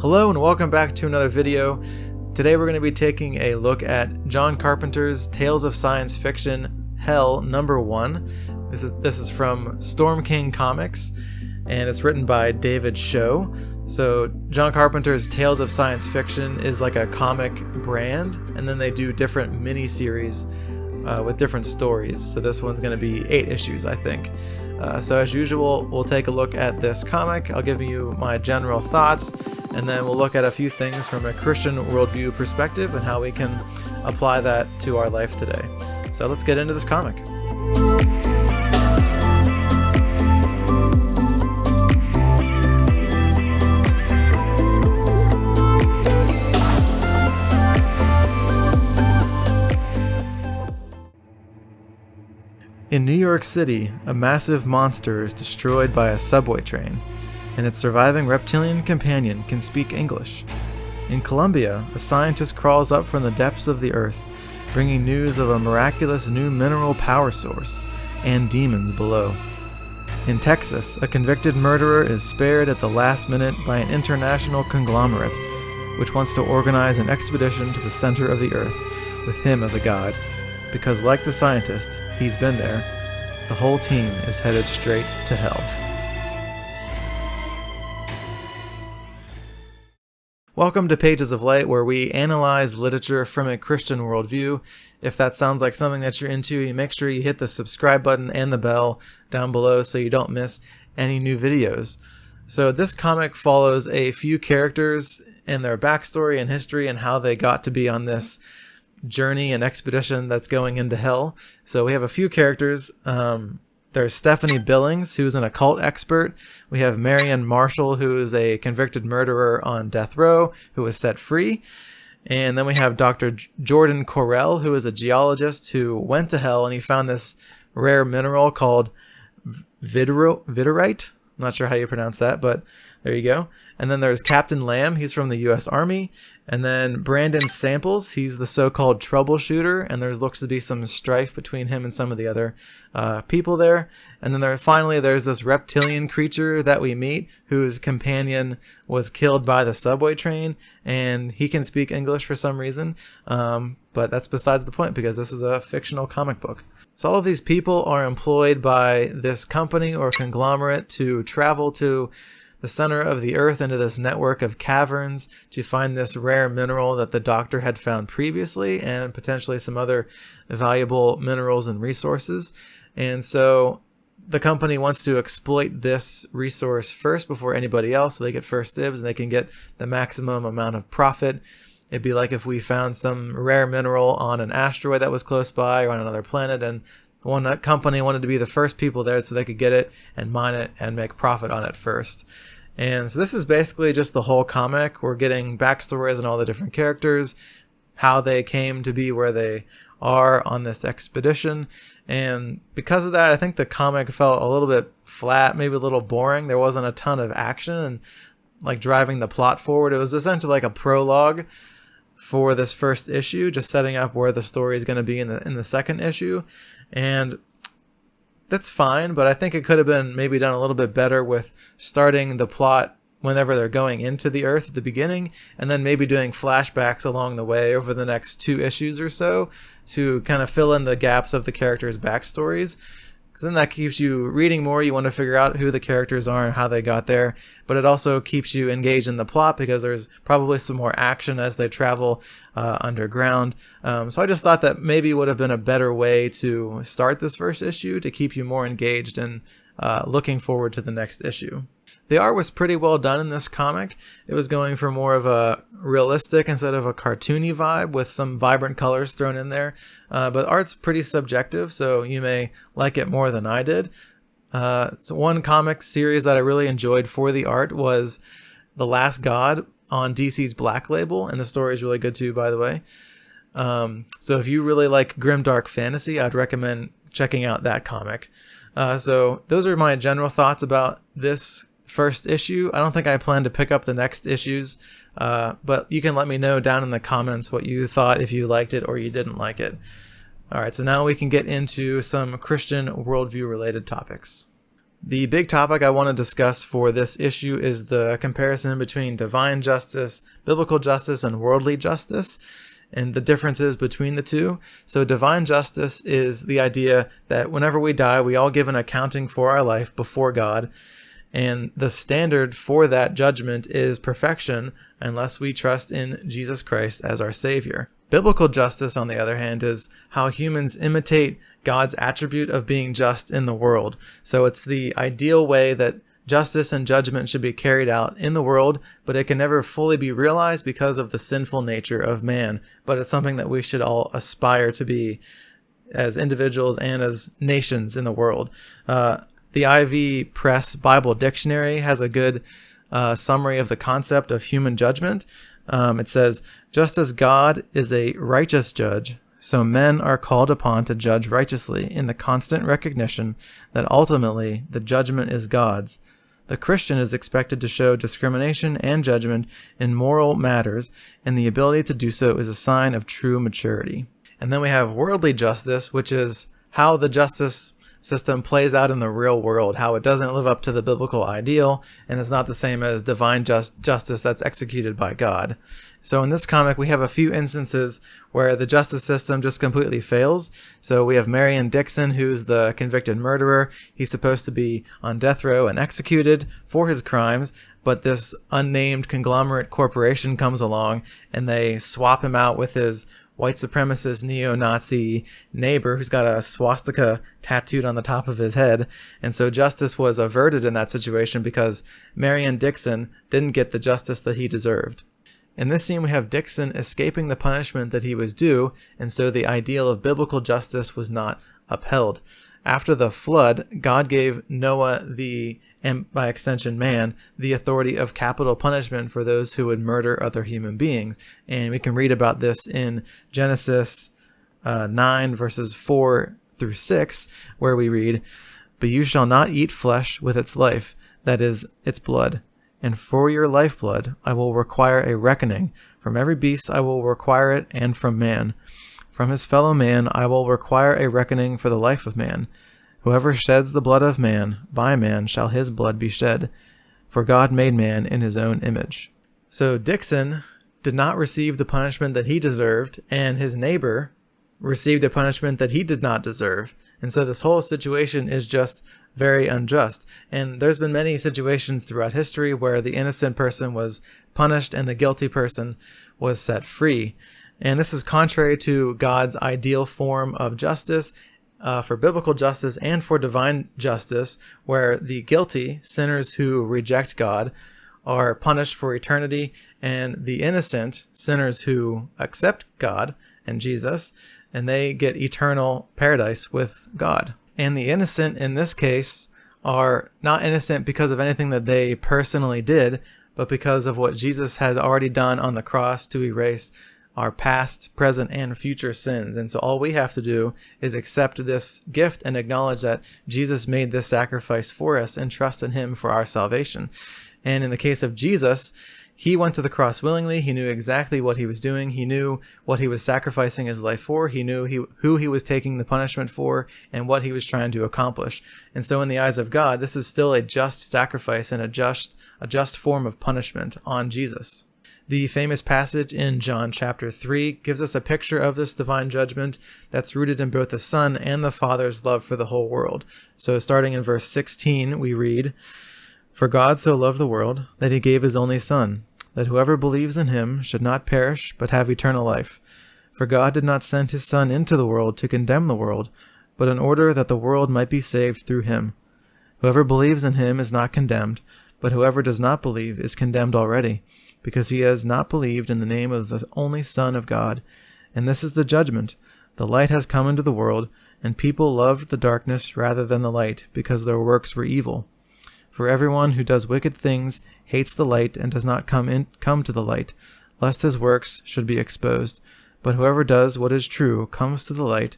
Hello and welcome back to another video. Today we're going to be taking a look at John Carpenter's Tales of Science Fiction Hell #1. This is from Storm King Comics, and it's written by David Show. So John Carpenter's Tales of Science Fiction is like a comic brand, and then they do different mini-series with different stories. So this one's going to be 8 issues, I think. So as usual, we'll take a look at this comic. I'll give you my general thoughts, and then we'll look at a few things from a Christian worldview perspective and how we can apply that to our life today. So let's get into this comic. In New York City, a massive monster is destroyed by a subway train, and its surviving reptilian companion can speak English. In Colombia, a scientist crawls up from the depths of the earth, bringing news of a miraculous new mineral power source and demons below. In Texas, a convicted murderer is spared at the last minute by an international conglomerate, which wants to organize an expedition to the center of the earth with him as a god. Because like the scientist, he's been there, the whole team is headed straight to hell. Welcome to Pages of Light, where we analyze literature from a Christian worldview. If that sounds like something that you're into, you make sure you hit the subscribe button and the bell down below so you don't miss any new videos. So this comic follows a few characters and their backstory and history and how they got to be on this journey and expedition that's going into hell. So we have a few characters. There's Stephanie Billings, who's an occult expert. We have Marion Marshall, who is a convicted murderer on death row, who was set free. And then we have Dr. Jordan Correll, who is a geologist who went to hell and he found this rare mineral called Viderite. I'm not sure how you pronounce that, but there you go. And then there's Captain Lamb. He's from the U.S. Army. And then Brandon Samples. He's the so-called troubleshooter. And there looks to be some strife between him and some of the other people there. And then finally, there's this reptilian creature that we meet whose companion was killed by the subway train. And he can speak English for some reason. But that's besides the point because this is a fictional comic book. So all of these people are employed by this company or conglomerate to travel to the center of the earth into this network of caverns to find this rare mineral that the doctor had found previously and potentially some other valuable minerals and resources. And so the company wants to exploit this resource first before anybody else, so they get first dibs and they can get the maximum amount of profit. It'd be like if we found some rare mineral on an asteroid that was close by or on another planet, and one company wanted to be the first people there so they could get it and mine it and make profit on it first. And so this is basically just the whole comic. We're getting backstories and all the different characters, how they came to be where they are on this expedition. And because of that, I think the comic felt a little bit flat, maybe a little boring. There wasn't a ton of action and like driving the plot forward. It was essentially like a prologue for this first issue, just setting up where the story is going to be in the second issue. And that's fine, but I think it could have been maybe done a little bit better with starting the plot whenever they're going into the earth at the beginning, and then maybe doing flashbacks along the way over the next 2 issues or so to kind of fill in the gaps of the characters' backstories. Because then that keeps you reading more. You want to figure out who the characters are and how they got there. But it also keeps you engaged in the plot because there's probably some more action as they travel underground. So I just thought that maybe it would have been a better way to start this first issue to keep you more engaged and looking forward to the next issue. The art was pretty well done in this comic. It was going for more of a realistic instead of a cartoony vibe with some vibrant colors thrown in there. But art's pretty subjective, so you may like it more than I did. So one comic series that I really enjoyed for the art was The Last God on DC's Black Label, and the story is really good too, by the way. So if you really like grimdark fantasy, I'd recommend checking out that comic. So those are my general thoughts about this first issue. I don't think I plan to pick up the next issues, but you can let me know down in the comments what you thought, if you liked it or you didn't like it. All right, so now we can get into some Christian worldview related topics. The big topic I want to discuss for this issue is the comparison between divine justice, biblical justice, and worldly justice, and the differences between the two. So divine justice is the idea that whenever we die, we all give an accounting for our life before God. And the standard for that judgment is perfection unless we trust in Jesus Christ as our Savior. Biblical justice, on the other hand, is how humans imitate God's attribute of being just in the world. So it's the ideal way that justice and judgment should be carried out in the world, but it can never fully be realized because of the sinful nature of man. But it's something that we should all aspire to be as individuals and as nations in the world. The Ivy Press Bible Dictionary has a good summary of the concept of human judgment. It says, just as God is a righteous judge, so men are called upon to judge righteously in the constant recognition that ultimately the judgment is God's. The Christian is expected to show discrimination and judgment in moral matters, and the ability to do so is a sign of true maturity. And then we have worldly justice, which is how the justice system plays out in the real world, how it doesn't live up to the biblical ideal, and it's not the same as divine justice that's executed by God. So in this comic, we have a few instances where the justice system just completely fails. So we have Marion Dixon, who's the convicted murderer. He's supposed to be on death row and executed for his crimes, but this unnamed conglomerate corporation comes along and they swap him out with his white supremacist neo-Nazi neighbor who's got a swastika tattooed on the top of his head. And so justice was averted in that situation because Marion Dixon didn't get the justice that he deserved. In this scene, we have Dixon escaping the punishment that he was due, and so the ideal of biblical justice was not upheld. After the flood, God gave Noah, and by extension man, the authority of capital punishment for those who would murder other human beings. And we can read about this in Genesis 9 verses 4 through 6, where we read, "But you shall not eat flesh with its life, that is, its blood. And for your lifeblood I will require a reckoning. From every beast I will require it, and from man. From his fellow man I will require a reckoning for the life of man. Whoever sheds the blood of man, by man shall his blood be shed. For God made man in his own image." So Dixon did not receive the punishment that he deserved, and his neighbor received a punishment that he did not deserve. And so this whole situation is just very unjust. And there's been many situations throughout history where the innocent person was punished and the guilty person was set free. And this is contrary to God's ideal form of justice, for biblical justice and for divine justice, where the guilty, sinners who reject God, are punished for eternity, and the innocent, sinners who accept God and Jesus, and they get eternal paradise with God. And the innocent in this case are not innocent because of anything that they personally did, but because of what Jesus had already done on the cross to erase our past, present, and future sins. And so all we have to do is accept this gift and acknowledge that Jesus made this sacrifice for us and trust in him for our salvation. And in the case of Jesus, he went to the cross willingly. He knew exactly what he was doing. He knew what he was sacrificing his life for. He knew who he was taking the punishment for and what he was trying to accomplish. And so in the eyes of God, this is still a just sacrifice and a just form of punishment on Jesus. The famous passage in John chapter 3 gives us a picture of this divine judgment that's rooted in both the Son and the Father's love for the whole world. So starting in verse 16, we read, "For God so loved the world that he gave his only Son, that whoever believes in him should not perish but have eternal life. For God did not send his Son into the world to condemn the world, but in order that the world might be saved through him. Whoever believes in him is not condemned, but whoever does not believe is condemned already, because he has not believed in the name of the only Son of God. And this is the judgment. The light has come into the world, and people loved the darkness rather than the light, because their works were evil. For everyone who does wicked things hates the light and does not come to the light, lest his works should be exposed. But whoever does what is true comes to the light,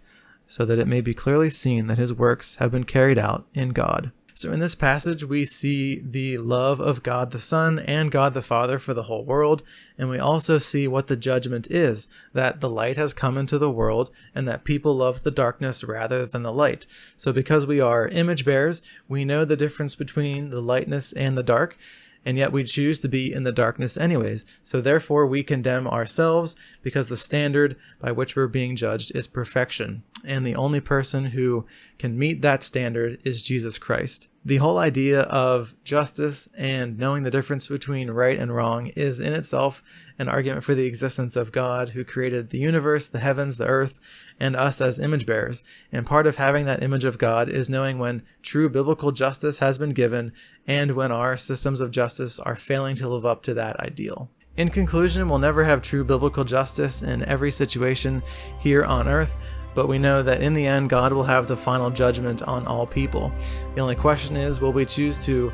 so that it may be clearly seen that his works have been carried out in God." So in this passage, we see the love of God the Son and God the Father for the whole world, and we also see what the judgment is, that the light has come into the world and that people love the darkness rather than the light. So because we are image bearers, we know the difference between the lightness and the dark, and yet we choose to be in the darkness anyways. So therefore we condemn ourselves because the standard by which we're being judged is perfection. And the only person who can meet that standard is Jesus Christ. The whole idea of justice and knowing the difference between right and wrong is in itself an argument for the existence of God, who created the universe, the heavens, the earth, and us as image bearers. And part of having that image of God is knowing when true biblical justice has been given and when our systems of justice are failing to live up to that ideal. In conclusion, we'll never have true biblical justice in every situation here on earth, but we know that in the end, God will have the final judgment on all people. The only question is, will we choose to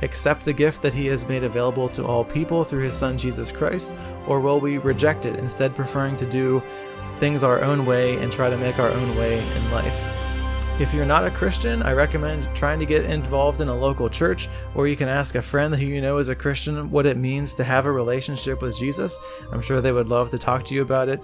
accept the gift that he has made available to all people through his Son Jesus Christ, or will we reject it, instead preferring to do things our own way and try to make our own way in life? If you're not a Christian, I recommend trying to get involved in a local church, or you can ask a friend who you know is a Christian what it means to have a relationship with Jesus. I'm sure they would love to talk to you about it.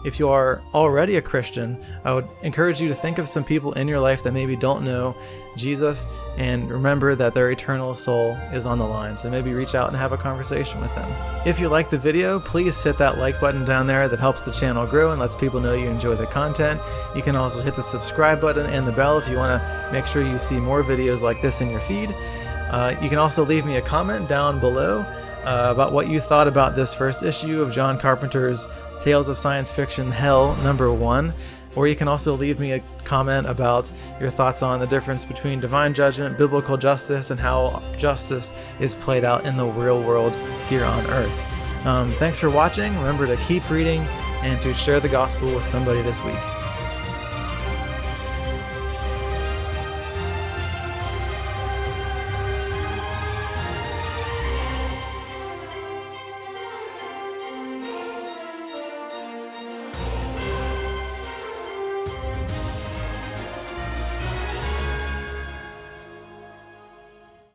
If you are already a Christian, I would encourage you to think of some people in your life that maybe don't know Jesus, and remember that their eternal soul is on the line. So maybe reach out and have a conversation with them. If you like the video, please hit that like button down there. That helps the channel grow and lets people know you enjoy the content. You can also hit the subscribe button and the bell if you want to make sure you see more videos like this in your feed. You can also leave me a comment down below about what you thought about this first issue of John Carpenter's Tales of Science Fiction Hell #1, or you can also leave me a comment about your thoughts on the difference between divine judgment, biblical justice, and how justice is played out in the real world here on Earth. Thanks for watching. Remember to keep reading and to share the gospel with somebody this week.